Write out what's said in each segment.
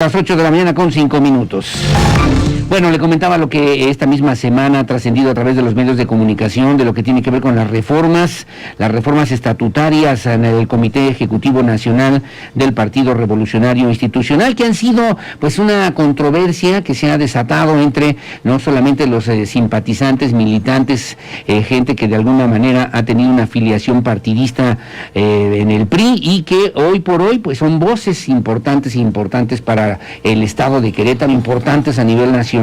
Las 8 de la mañana con 5 minutos. Bueno, le comentaba lo que esta misma semana ha trascendido a través de los medios de comunicación, de lo que tiene que ver con las reformas estatutarias en el Comité Ejecutivo Nacional del Partido Revolucionario Institucional, que han sido pues una controversia que se ha desatado entre no solamente los simpatizantes, militantes, gente que de alguna manera ha tenido una afiliación partidista en el PRI y que hoy por hoy pues son voces importantes para el Estado de Querétaro, importantes a nivel nacional,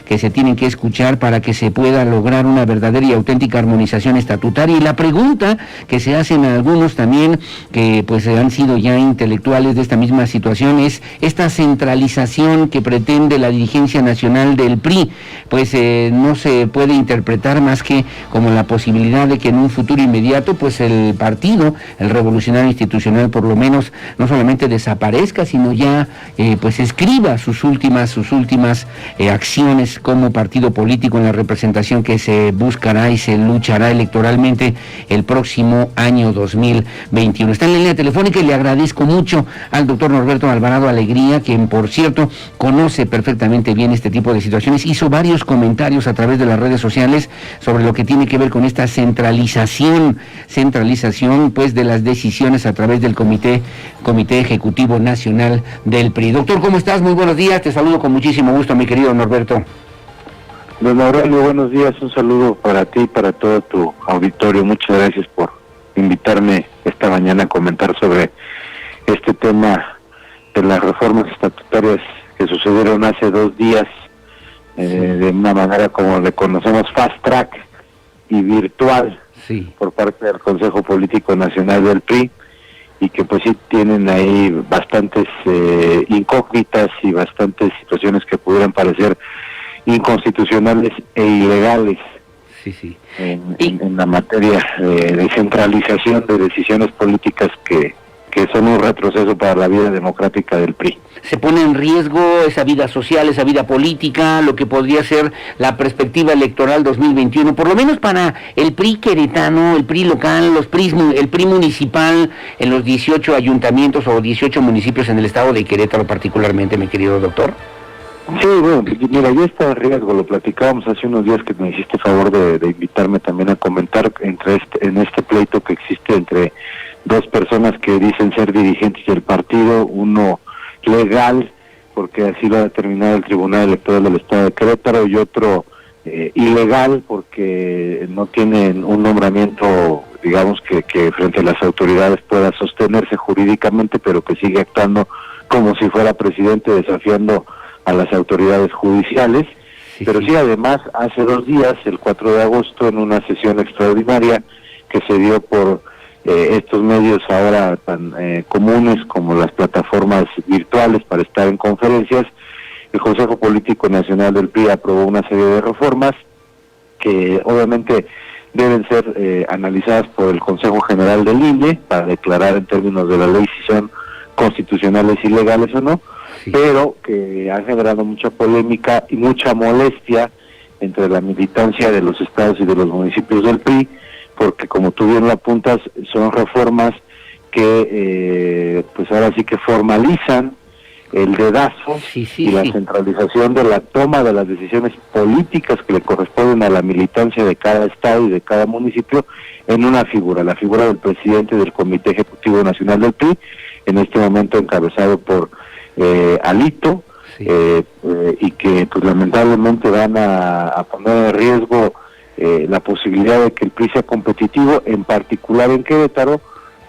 que se tienen que escuchar para que se pueda lograr una verdadera y auténtica armonización estatutaria. Y la pregunta que se hacen a algunos también, que pues han sido ya intelectuales de esta misma situación, es esta centralización que pretende la dirigencia nacional del PRI, pues no se puede interpretar más que como la posibilidad de que en un futuro inmediato pues el partido, el Revolucionario Institucional, por lo menos no solamente desaparezca, sino ya pues escriba sus últimas acciones como partido político en la representación que se buscará y se luchará electoralmente el próximo año 2021. Está en la línea telefónica y le agradezco mucho al doctor Norberto Alvarado Alegría, quien por cierto conoce perfectamente bien este tipo de situaciones, hizo varios comentarios a través de las redes sociales sobre lo que tiene que ver con esta centralización pues de las decisiones a través del Comité Ejecutivo Nacional del PRI. Doctor, ¿cómo estás? Muy buenos días, te saludo con muchísimo gusto, mi querido Norberto. Don Aurelio, buenos días, un saludo para ti y para todo tu auditorio. Muchas gracias por invitarme esta mañana a comentar sobre este tema de las reformas estatutarias que sucedieron hace 2 días, de una manera como le conocemos, fast track y virtual, por parte del Consejo Político Nacional del PRI, y que pues sí tienen ahí bastantes incógnitas y bastantes situaciones que pudieran parecer inconstitucionales e ilegales en la materia de centralización de decisiones políticas que son un retroceso para la vida democrática del PRI. Se pone en riesgo esa vida social, esa vida política, lo que podría ser la perspectiva electoral 2021, por lo menos para el PRI queretano, el PRI local, el PRI municipal en los 18 ayuntamientos o 18 municipios en el estado de Querétaro particularmente, mi querido doctor. Sí, bueno, mira, ya está en riesgo, lo platicábamos hace unos días que me hiciste favor de invitarme también a comentar en este pleito que existe entre dos personas que dicen ser dirigentes del partido, uno legal, porque así lo ha determinado el Tribunal Electoral del Estado de Querétaro, y otro ilegal, porque no tienen un nombramiento, digamos, que frente a las autoridades pueda sostenerse jurídicamente, pero que sigue actuando como si fuera presidente, desafiando a las autoridades judiciales. Pero sí, además, hace 2 días, el 4 de agosto, en una sesión extraordinaria que se dio por estos medios ahora tan comunes como las plataformas virtuales para estar en conferencias, el Consejo Político Nacional del PRI aprobó una serie de reformas que obviamente deben ser analizadas por el Consejo General del INE para declarar en términos de la ley si son constitucionales y legales o no, pero que han generado mucha polémica y mucha molestia entre la militancia de los estados y de los municipios del PRI, porque como tú bien lo apuntas, son reformas que pues ahora sí que formalizan el dedazo y la centralización de la toma de las decisiones políticas que le corresponden a la militancia de cada estado y de cada municipio en una figura, la figura del presidente del Comité Ejecutivo Nacional del PRI, en este momento encabezado por Alito, y que pues lamentablemente van a poner en riesgo la posibilidad de que el PRI sea competitivo, en particular en Querétaro,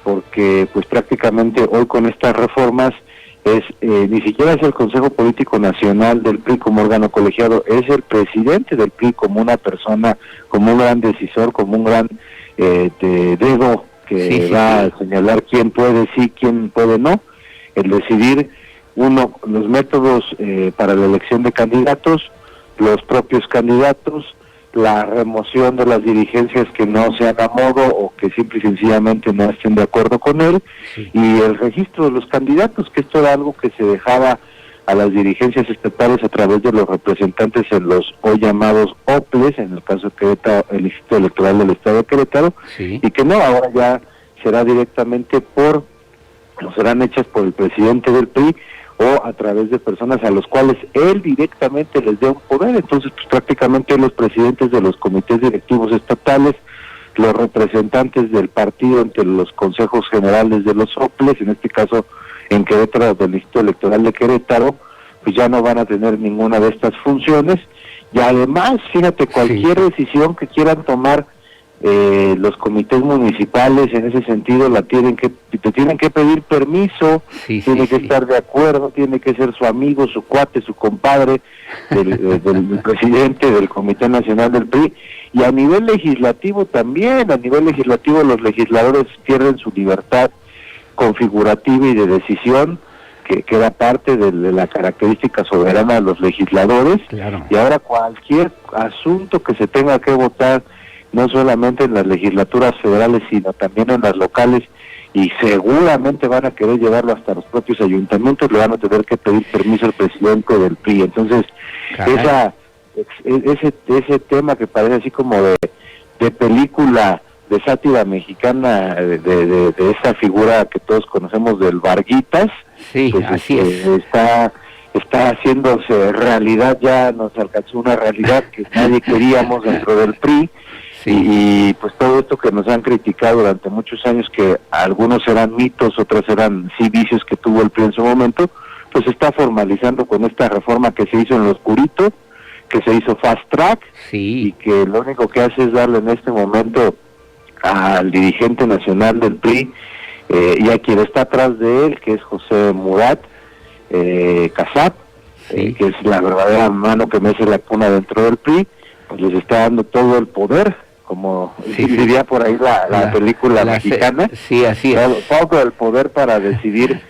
porque pues prácticamente hoy con estas reformas ni siquiera es el Consejo Político Nacional del PRI como órgano colegiado, es el presidente del PRI como una persona, como un gran decisor, como un gran dedo que va a señalar quién puede sí, quién puede no, el decidir los métodos para la elección de candidatos, los propios candidatos, la remoción de las dirigencias que no sean a modo o que simple y sencillamente no estén de acuerdo con él, y el registro de los candidatos, que esto era algo que se dejaba a las dirigencias estatales a través de los representantes en los hoy llamados OPLES, en el caso de Querétaro, el Instituto Electoral del Estado de Querétaro, y que no, ahora ya será directamente serán hechas por el presidente del PRI o a través de personas a los cuales él directamente les dé un poder. Entonces, pues prácticamente los presidentes de los comités directivos estatales, los representantes del partido entre los consejos generales de los OPLES, en este caso en Querétaro, del Instituto Electoral de Querétaro, pues ya no van a tener ninguna de estas funciones. Y además, fíjate, cualquier decisión que quieran tomar los comités municipales, en ese sentido, te tienen que pedir permiso, tiene que estar de acuerdo, tiene que ser su amigo, su cuate, su compadre, del presidente del Comité Nacional del PRI. Y a nivel legislativo también, los legisladores pierden su libertad configurativa y de decisión, que era parte de la característica soberana de los legisladores. Claro. Y ahora cualquier asunto que se tenga que votar, no solamente en las legislaturas federales, sino también en las locales, y seguramente van a querer llevarlo hasta los propios ayuntamientos, le van a tener que pedir permiso al presidente del PRI. Entonces, ese tema que parece así como de película de sátira mexicana, de esa figura que todos conocemos del Varguitas, pues así está haciéndose realidad. Ya nos alcanzó una realidad que nadie queríamos dentro del PRI. Y pues todo esto que nos han criticado durante muchos años, que algunos eran mitos, otros eran vicios que tuvo el PRI en su momento, pues se está formalizando con esta reforma que se hizo en lo oscurito, que se hizo fast track, y que lo único que hace es darle en este momento al dirigente nacional del PRI y a quien está atrás de él, que es José Murat Casab, que es la verdadera mano que mece la cuna dentro del PRI, pues les está dando todo el poder, como diría por ahí la película mexicana. Así es. Todo el poder para decidir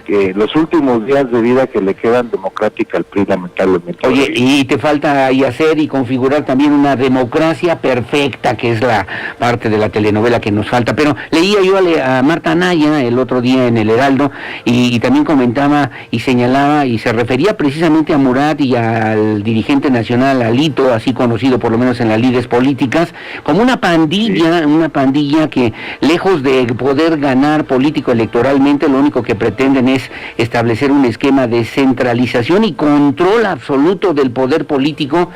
que los últimos días de vida que le quedan democrática al PRI, lamentablemente. Oye, y te falta ahí hacer y configurar también una democracia perfecta, que es la parte de la telenovela que nos falta. Pero leía yo a Marta Anaya el otro día en el Heraldo, y también comentaba y señalaba y se refería precisamente a Murat y al dirigente nacional Alito, así conocido por lo menos en las lides políticas, como una pandilla que, lejos de poder ganar político electoralmente, lo único que pretenden es establecer un esquema de centralización y control absoluto del poder político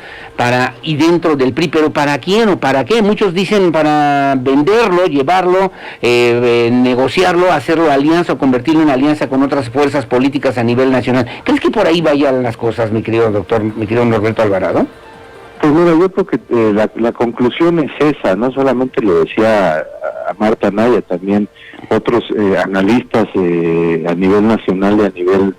y dentro del PRI. ¿Pero para quién o para qué? Muchos dicen para venderlo, llevarlo, negociarlo, hacerlo alianza o convertirlo en alianza con otras fuerzas políticas a nivel nacional. ¿Crees que por ahí vayan las cosas, mi querido doctor, mi querido Norberto Alvarado? Pues mira, yo creo que la conclusión es esa. No solamente lo decía a Marta Anaya, también otros analistas a nivel nacional y a nivel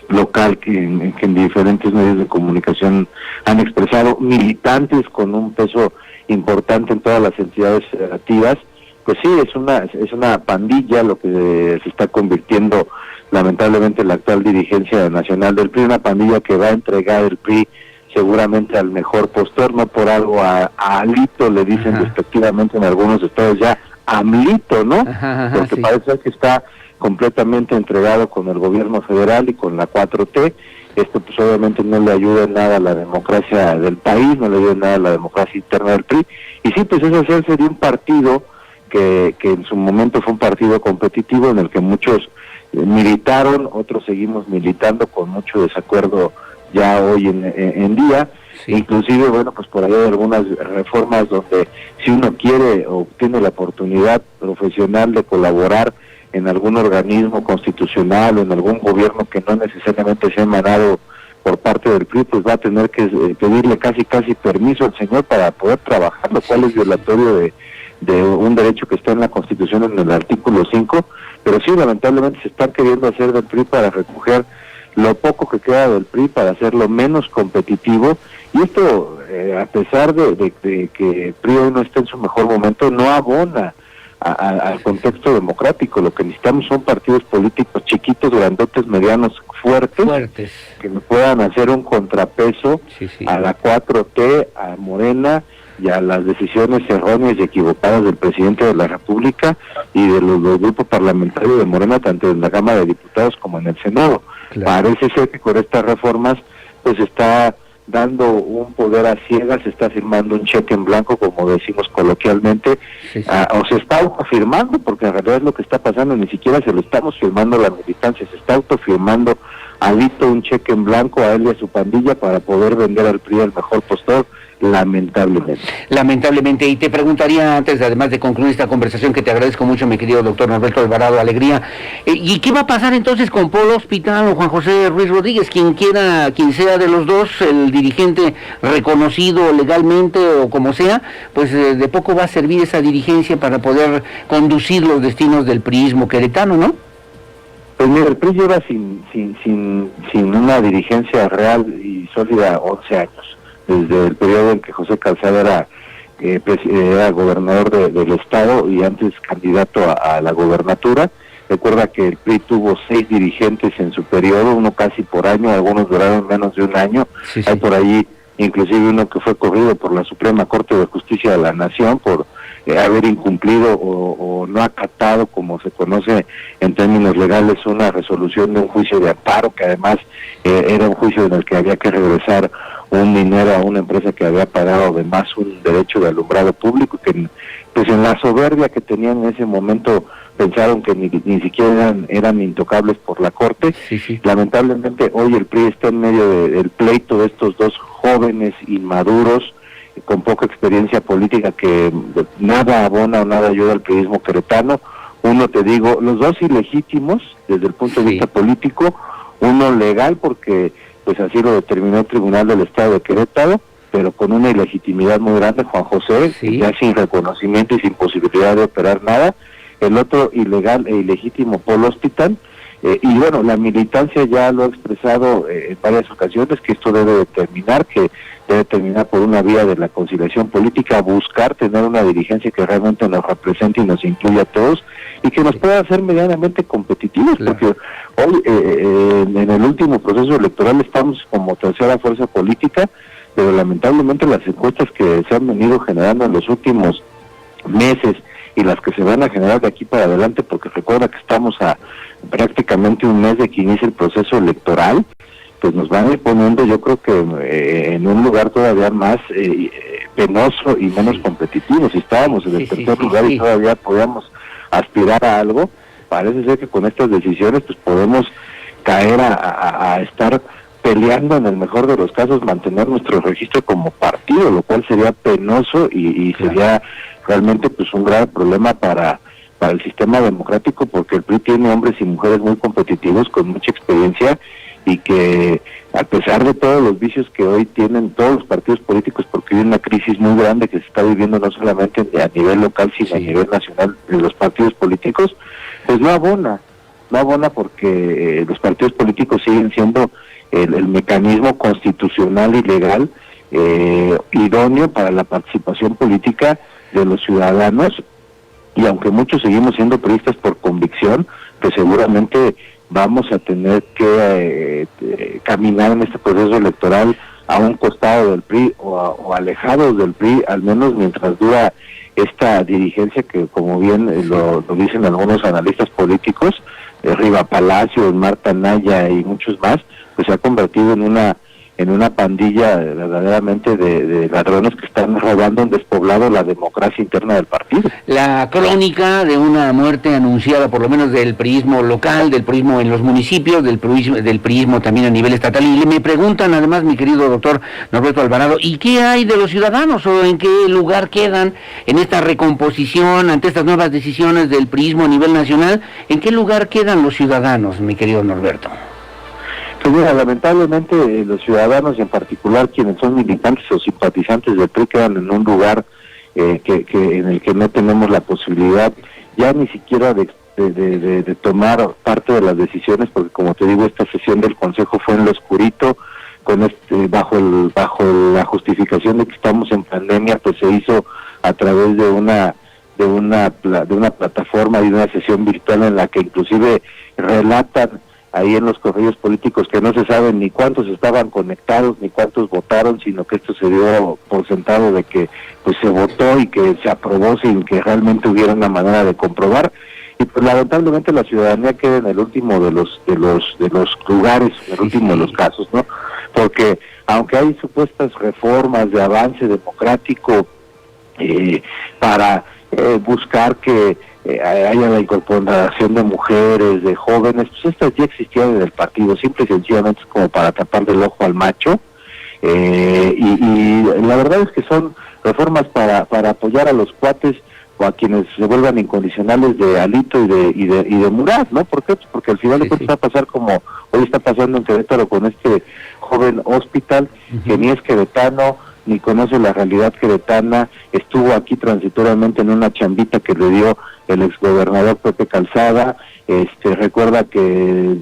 local que en diferentes medios de comunicación han expresado, militantes con un peso importante en todas las entidades federativas. Pues sí, es una pandilla lo que se está convirtiendo lamentablemente la actual dirigencia nacional del PRI, una pandilla que va a entregar el PRI seguramente al mejor postor. No por algo a Alito le dicen respectivamente en algunos estados ya AMLito, ¿no? Porque parece que está completamente entregado con el gobierno federal y con la 4T. Esto pues obviamente no le ayuda en nada a la democracia del país, no le ayuda en nada a la democracia interna del PRI. Y sí, pues es hacerse de un partido que en su momento fue un partido competitivo en el que muchos militaron, otros seguimos militando con mucho desacuerdo ya hoy en día. Inclusive, bueno, pues por ahí hay algunas reformas donde si uno quiere o tiene la oportunidad profesional de colaborar en algún organismo constitucional o en algún gobierno que no necesariamente sea emanado por parte del PRI, pues va a tener que pedirle casi permiso al señor para poder trabajar, lo cual es violatorio de un derecho que está en la Constitución en el artículo 5, pero sí, lamentablemente se están queriendo hacer del PRI para recoger lo poco que queda del PRI, para hacerlo menos competitivo. Y esto, a pesar de que el PRI hoy no está en su mejor momento, no abona al contexto democrático. Lo que necesitamos son partidos políticos chiquitos, grandotes, medianos, fuertes, que puedan hacer un contrapeso a la 4T, a Morena y a las decisiones erróneas y equivocadas del presidente de la República y de los grupos parlamentarios de Morena, tanto en la Cámara de Diputados como en el Senado. Parece ser que con estas reformas pues está dando un poder a ciegas, se está firmando un cheque en blanco, como decimos coloquialmente, o se está autofirmando, porque en realidad es lo que está pasando, ni siquiera se lo estamos firmando a la militancia, se está autofirmando Alito un cheque en blanco a él y a su pandilla para poder vender al PRI al mejor postor, lamentablemente. Lamentablemente, y te preguntaría antes, además de concluir esta conversación, que te agradezco mucho, mi querido doctor Norberto Alvarado Alegría, ¿y qué va a pasar entonces con Paul Hospital o Juan José Ruiz Rodríguez, quien sea de los dos, el dirigente reconocido legalmente o como sea, pues de poco va a servir esa dirigencia para poder conducir los destinos del priismo queretano, ¿no? Pues mira, el PRI lleva sin una dirigencia real y sólida 11 años, desde el periodo en que José Calzada era gobernador del estado y antes candidato a la gobernatura. Recuerda que el PRI tuvo 6 dirigentes en su periodo, uno casi por año, algunos duraron menos de un año. Sí. Hay por allí inclusive uno que fue corrido por la Suprema Corte de Justicia de la Nación por haber incumplido o no acatado, como se conoce en términos legales, una resolución de un juicio de amparo, que además era un juicio en el que había que regresar un dinero a una empresa que había pagado de más un derecho de alumbrado público, que pues en la soberbia que tenían en ese momento pensaron que ni siquiera eran intocables por la Corte. Sí. Lamentablemente hoy el PRI está en medio del pleito de estos dos jóvenes inmaduros, con poca experiencia política, que nada abona o nada ayuda al priismo queretano. Uno, te digo, los dos ilegítimos desde el punto de vista político, uno legal porque pues así lo determinó el Tribunal del Estado de Querétaro, pero con una ilegitimidad muy grande, Juan José, ya sin reconocimiento y sin posibilidad de operar nada. El otro ilegal e ilegítimo, Paul Hospital. Y bueno, la militancia ya lo ha expresado en varias ocasiones, que esto debe terminar, que debe terminar por una vía de la conciliación política, buscar tener una dirigencia que realmente nos represente y nos incluya a todos, y que nos pueda hacer medianamente competitivos, porque hoy en el último proceso electoral estamos como tercera fuerza política, pero lamentablemente las encuestas que se han venido generando en los últimos meses y las que se van a generar de aquí para adelante, porque recuerda que estamos a prácticamente un mes de que inicie el proceso electoral, pues nos van a ir poniendo, yo creo que en un lugar todavía más penoso y menos competitivo. Si estábamos en el tercer lugar y todavía podíamos aspirar a algo, parece ser que con estas decisiones pues podemos caer a estar peleando, en el mejor de los casos, mantener nuestro registro como partido, lo cual sería penoso y sería realmente pues un grave problema para el sistema democrático, porque el PRI tiene hombres y mujeres muy competitivos, con mucha experiencia, y que a pesar de todos los vicios que hoy tienen todos los partidos políticos, porque hay una crisis muy grande que se está viviendo no solamente a nivel local, sino a nivel nacional de los partidos políticos, pues no abona porque los partidos políticos siguen siendo el mecanismo constitucional y legal idóneo para la participación política de los ciudadanos, y aunque muchos seguimos siendo priistas por convicción, pues seguramente vamos a tener que caminar en este proceso electoral a un costado del PRI o alejados del PRI, al menos mientras dura esta dirigencia que, como bien lo dicen algunos analistas políticos, Riva Palacio, Marta Anaya y muchos más, pues se ha convertido en una pandilla verdaderamente de ladrones que están robando en despoblado la democracia interna del partido. La crónica de una muerte anunciada, por lo menos del priismo local, del priismo en los municipios, del priismo también a nivel estatal. Y me preguntan además, mi querido doctor Norberto Alvarado, ¿y qué hay de los ciudadanos o en qué lugar quedan en esta recomposición ante estas nuevas decisiones del priismo a nivel nacional? ¿En qué lugar quedan los ciudadanos, mi querido Norberto? Pues mira, lamentablemente los ciudadanos, y en particular quienes son militantes o simpatizantes del PRI, quedan en un lugar que en el que no tenemos la posibilidad ya ni siquiera de tomar parte de las decisiones, porque como te digo, esta sesión del Consejo fue en lo oscurito, con bajo la justificación de que estamos en pandemia, pues se hizo a través de una plataforma y de una sesión virtual en la que inclusive relatan ahí en los correos políticos que no se saben ni cuántos estaban conectados ni cuántos votaron, sino que esto se dio por sentado de que pues se votó y que se aprobó sin que realmente hubiera una manera de comprobar. Y pues lamentablemente la ciudadanía queda en el último de los lugares, en el último de los casos, ¿no? Porque aunque hay supuestas reformas de avance democrático para buscar que haya la incorporación de mujeres, de jóvenes, pues estas ya existían en el partido, simple y sencillamente es como para taparle el ojo al macho, y la verdad es que son reformas para apoyar a los cuates o a quienes se vuelvan incondicionales de Alito y de Murat, ¿no? ¿Por qué? Pues porque al final de cuentas va a pasar como hoy está pasando en Querétaro con este joven hospital, que ni es queretano, ni conoce la realidad queretana, estuvo aquí transitoriamente en una chambita que le dio el exgobernador Pepe Calzada, recuerda que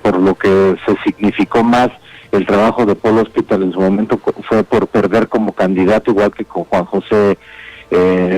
por lo que se significó más el trabajo de Paul Hospital en su momento fue por perder como candidato, igual que con Juan José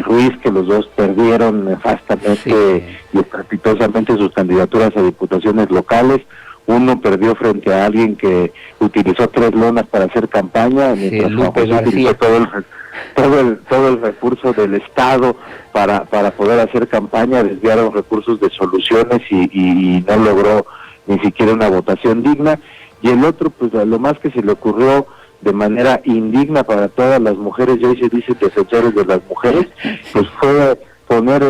Ruiz, que los dos perdieron nefastamente y estrepitosamente sus candidaturas a diputaciones locales. Uno perdió frente a alguien que utilizó 3 lonas para hacer campaña, mientras Juan José utilizó todo el recurso del Estado para poder hacer campaña, desviaron recursos de soluciones y no logró ni siquiera una votación digna. Y el otro, pues lo más que se le ocurrió de manera indigna para todas las mujeres, y hoy se dice defensores de las mujeres, pues fue poner,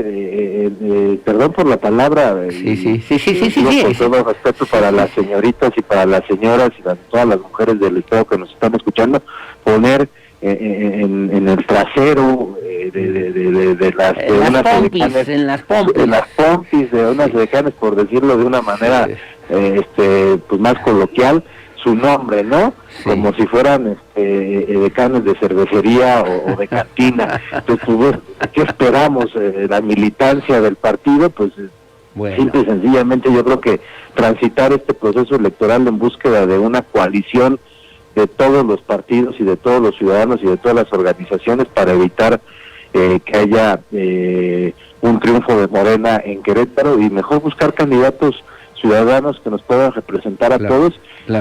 perdón por la palabra, con todo respeto para las señoritas y para las señoras y todas las mujeres del Estado que nos están escuchando, poner en el trasero de las pompis de unas decanes, por decirlo de una manera pues más coloquial, su nombre, ¿no? Como si fueran decanes de cervecería o de cantina. Entonces, pues, ¿qué esperamos? La militancia del partido, pues simple y sencillamente yo creo que transitar este proceso electoral en búsqueda de una coalición de todos los partidos y de todos los ciudadanos y de todas las organizaciones para evitar que haya un triunfo de Morena en Querétaro, y mejor buscar candidatos ciudadanos que nos puedan representar a todos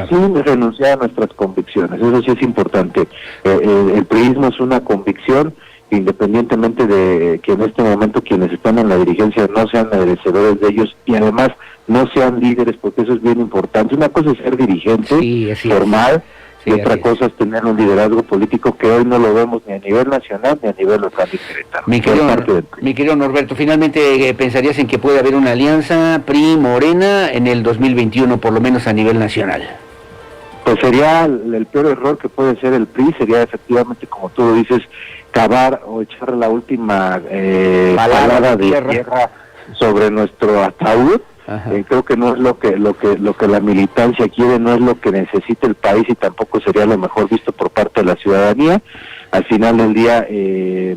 sin renunciar a nuestras convicciones. Eso sí es importante. El priismo es una convicción, independientemente de que en este momento quienes están en la dirigencia no sean merecedores de ellos y además no sean líderes, porque eso es bien importante. Una cosa es ser dirigente formal, y otra cosa es tener un liderazgo político que hoy no lo vemos ni a nivel nacional ni a nivel local de Querétaro. Mi querido Norberto, finalmente pensarías en que puede haber una alianza PRI-Morena en el 2021, por lo menos a nivel nacional. Pues sería el peor error que puede ser el PRI, sería efectivamente, como tú lo dices, cavar o echar la última palada de tierra sobre nuestro ataúd. Creo que no es lo que la militancia quiere, no es lo que necesita el país y tampoco sería lo mejor visto por parte de la ciudadanía. Al final del día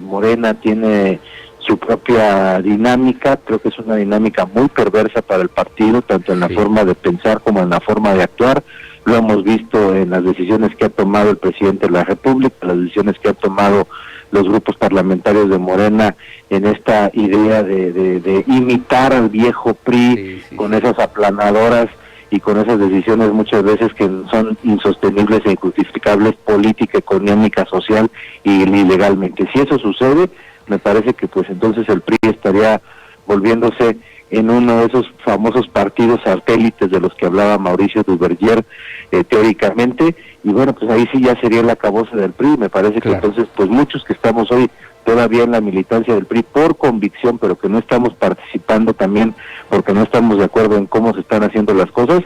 Morena tiene su propia dinámica, creo que es una dinámica muy perversa para el partido, tanto en la forma de pensar como en la forma de actuar. Lo hemos visto en las decisiones que ha tomado el presidente de la República, las decisiones que ha tomado los grupos parlamentarios de Morena en esta idea de imitar al viejo PRI con esas aplanadoras y con esas decisiones muchas veces que son insostenibles e injustificables política, económica, social y legalmente. Si eso sucede, me parece que pues entonces el PRI estaría volviéndose en uno de esos famosos partidos satélites de los que hablaba Mauricio Duverger teóricamente, y bueno, pues ahí sí ya sería el acabose del PRI. Me parece que entonces pues muchos que estamos hoy todavía en la militancia del PRI por convicción, pero que no estamos participando también porque no estamos de acuerdo en cómo se están haciendo las cosas,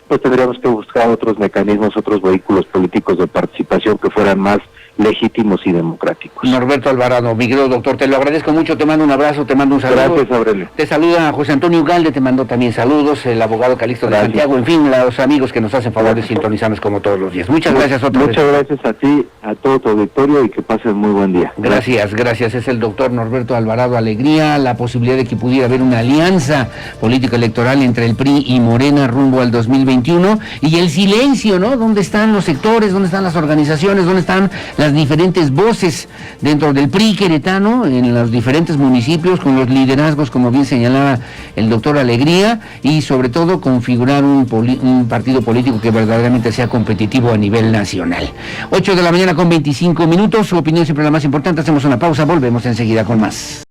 pues tendríamos que buscar otros mecanismos, otros vehículos políticos de participación que fueran más legítimos y democráticos. Norberto Alvarado, mi querido doctor, te lo agradezco mucho, te mando un abrazo, te mando un saludo. Gracias, Aurelio. Te saluda José Antonio Ugalde, te mando también saludos, el abogado Calixto de Santiago, en fin, los amigos que nos hacen favor de sintonizarnos como todos los días. Muchas gracias otra vez. Muchas gracias a ti, a todo tu auditorio, y que pasen muy buen día. Gracias. Es el doctor Norberto Alvarado Alegría. La posibilidad de que pudiera haber una alianza política electoral entre el PRI y Morena rumbo al 2021, y el silencio, ¿no? ¿Dónde están los sectores? ¿Dónde están las organizaciones? ¿Dónde están las diferentes voces dentro del PRI queretano, en los diferentes municipios, con los liderazgos, como bien señalaba el doctor Alegría, y sobre todo configurar un partido político que verdaderamente sea competitivo a nivel nacional? 8 de la mañana con 25 minutos, su opinión siempre la más importante. Hacemos una pausa, volvemos enseguida con más.